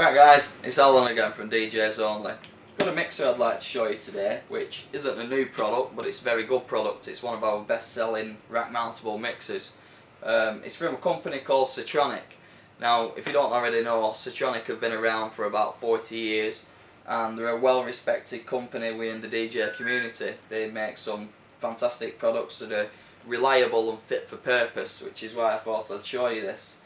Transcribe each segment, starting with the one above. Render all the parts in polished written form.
Right guys, it's Alan again from DJs Only. Got a mixer I'd like to show you today, which isn't a new product, but it's a very good product. It's one of our best selling rack mountable mixers. It's from a company called Citronic. Now, if you don't already know, Citronic have been around for about 40 years and they're a well respected company within the DJ community. They make some fantastic products that are reliable and fit for purpose, which is why I thought I'd show you this.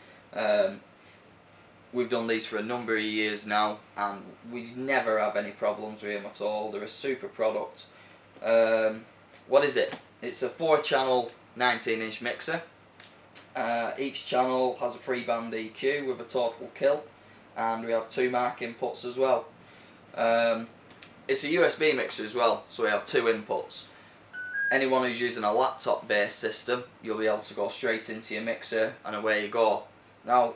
We've done these for a number of years now and we never have any problems with them at all. They're a super product. What is it? It's a 4-channel 19-inch mixer. Each channel has a 3-band EQ with a total kill, and we have 2 mark inputs as well. It's a USB mixer as well, so we have 2 inputs. Anyone who's using a laptop based system, you'll be able to go straight into your mixer and away you go. Now,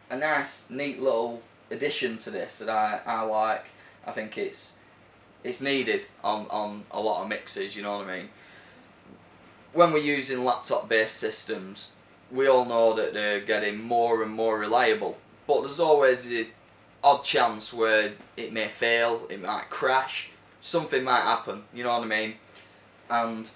a nice neat little addition to this that I like, I think it's needed on a lot of mixers, you know what I mean. When we're using laptop based systems, we all know that they're getting more and more reliable, but there's always the odd chance where it may fail, it might crash, something might happen, you know what I mean, and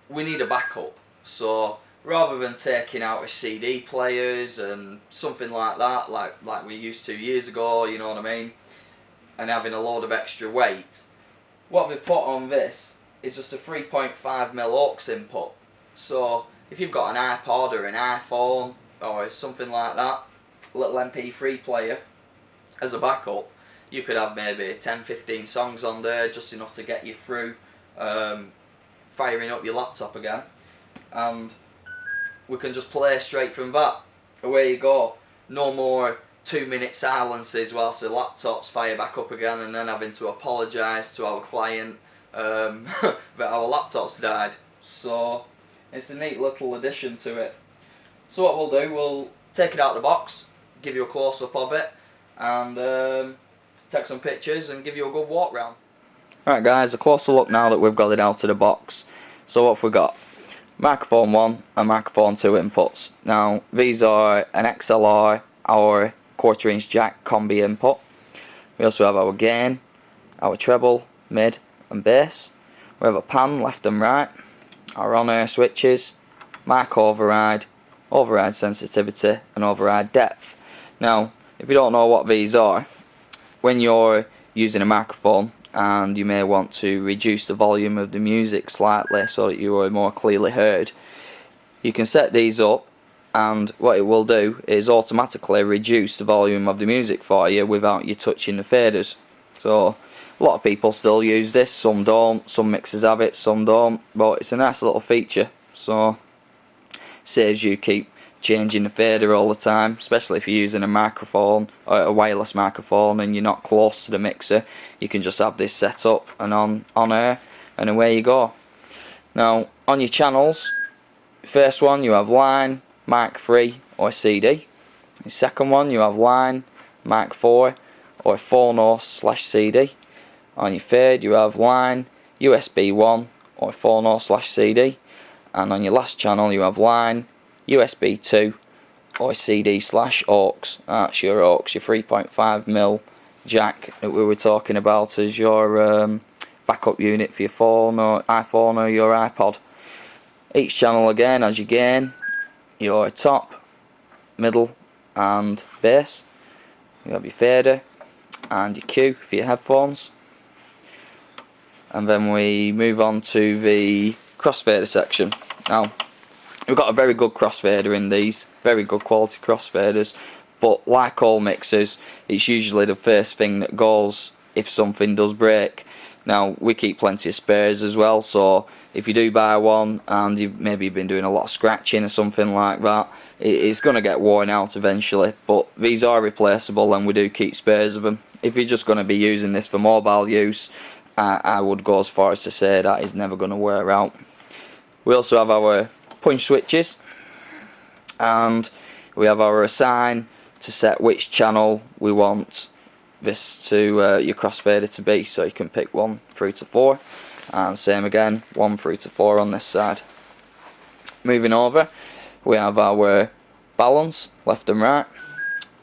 we need a backup. So rather than taking out a CD players and something like that, like we used to years ago, you know what I mean, and having a load of extra weight, what we've put on this is just a 3.5mm aux input. So if you've got an iPod or an iPhone or something like that, a little MP3 player as a backup, you could have maybe 10-15 songs on there, just enough to get you through firing up your laptop again, and we can just play straight from that. Away you go. No more 2-minute silences whilst the laptops fire back up again and then having to apologise to our client that our laptop's died. So it's a neat little addition to it. So what we'll do, we'll take it out of the box, give you a close-up of it, and take some pictures and give you a good walk round. Right guys, a closer look now that we've got it out of the box. So what have we got? Microphone 1 and microphone 2 inputs. Now these are an XLR, our 1/4-inch jack combi input. We also have our gain, our treble, mid and bass. We have a pan left and right, our on-air switches, mic override, override sensitivity and override depth. Now if you don't know what these are, when you're using a microphone and you may want to reduce the volume of the music slightly so that you are more clearly heard, you can set these up, and what it will do is automatically reduce the volume of the music for you without you touching the faders. So a lot of people still use this, some don't, some mixers have it, some don't, but it's a nice little feature, so saves you keep changing the fader all the time, especially if you're using a microphone or a wireless microphone and you're not close to the mixer. You can just have this set up and on air and away you go. Now on your channels, first one you have line, mic 3 or CD. The second one you have line, mic 4 or phono/CD. On your third you have line, USB 1 or phono/CD, and on your last channel you have line, USB 2 or CD/aux. That's your aux, your 3.5mm jack that we were talking about as your backup unit for your phone or iPhone or your iPod. Each channel again has your gain, your top, middle and bass. You have your fader and your cue for your headphones. And then we move on to the crossfader section. Now we've got a very good crossfader in these, very good quality crossfaders, but like all mixers, it's usually the first thing that goes if something does break. Now we keep plenty of spares as well, so if you do buy one and you've maybe been doing a lot of scratching or something like that, it's going to get worn out eventually, but these are replaceable and we do keep spares of them. If you're just going to be using this for mobile use, I would go as far as to say that is never going to wear out. We also have our punch switches, and we have our assign to set which channel we want this to your crossfader to be, so you can pick 1 through to 4, and same again 1 through to 4 on this side. Moving over, we have our balance left and right,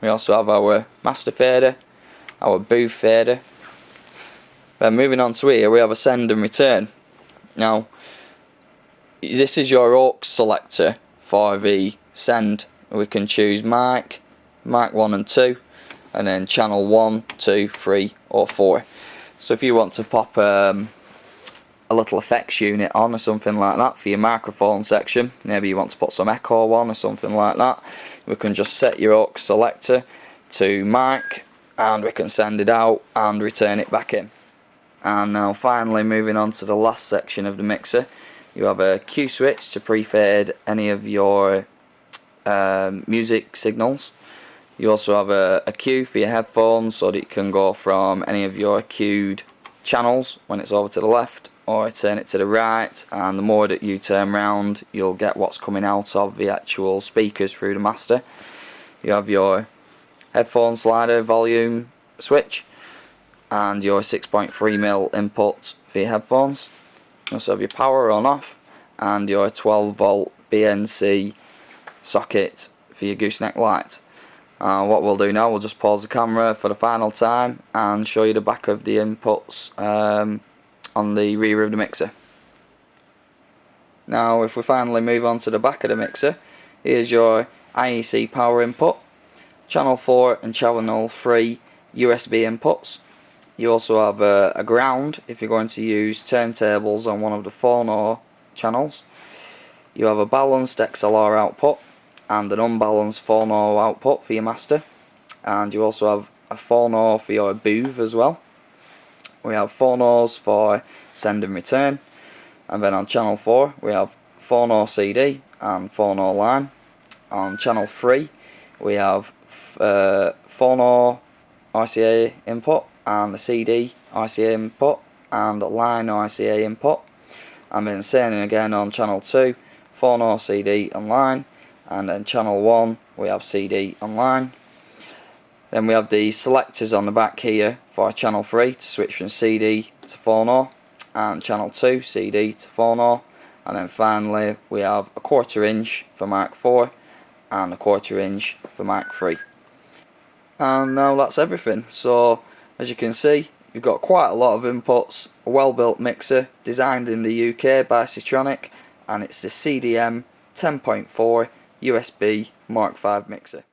We also have our master fader, our booth fader. Then moving on to here, we have a send and return. Now, this is your aux selector for the send. We can choose mic 1 and 2, and then channel 1, 2, 3 or 4. So if you want to pop a little effects unit on or something like that for your microphone section, maybe you want to put some echo on or something like that, we can just set your aux selector to mic and we can send it out and return it back in. And now finally, moving on to the last section of the mixer, you have a Q switch to pre-fade any of your music signals. You also have a Q for your headphones so that you can go from any of your queued channels when it's over to the left, or turn it to the right, and the more that you turn round you'll get what's coming out of the actual speakers through the master. You have your headphone slider volume switch and your 6.3mm input for your headphones. You also have your power on off and your 12V BNC socket for your gooseneck light. What we'll do now, we'll just pause the camera for the final time and show you the back of the inputs on the rear of the mixer. Now if we finally move on to the back of the mixer, here's your IEC power input, channel 4 and channel 3 USB inputs. You also have a ground if you're going to use turntables on one of the phono channels. You have a balanced XLR output and an unbalanced phono output for your master, and you also have a phono for your booth as well. We have phonos for send and return, and then on channel 4 we have phono CD and phono line. On channel 3 we have phono RCA input and the CD RCA input and line RCA input, and then same again on channel 2, phono CD and line, and then channel 1 we have CD and line. Then we have the selectors on the back here for channel 3 to switch from CD to phono, and channel 2 CD to phono, and then finally we have a 1/4 inch for mic 4 and a 1/4 inch for mic 3. And now that's everything. So as you can see, you've got quite a lot of inputs, a well built mixer designed in the UK by Citronic, and it's the CDM 10.4 USB Mark V mixer.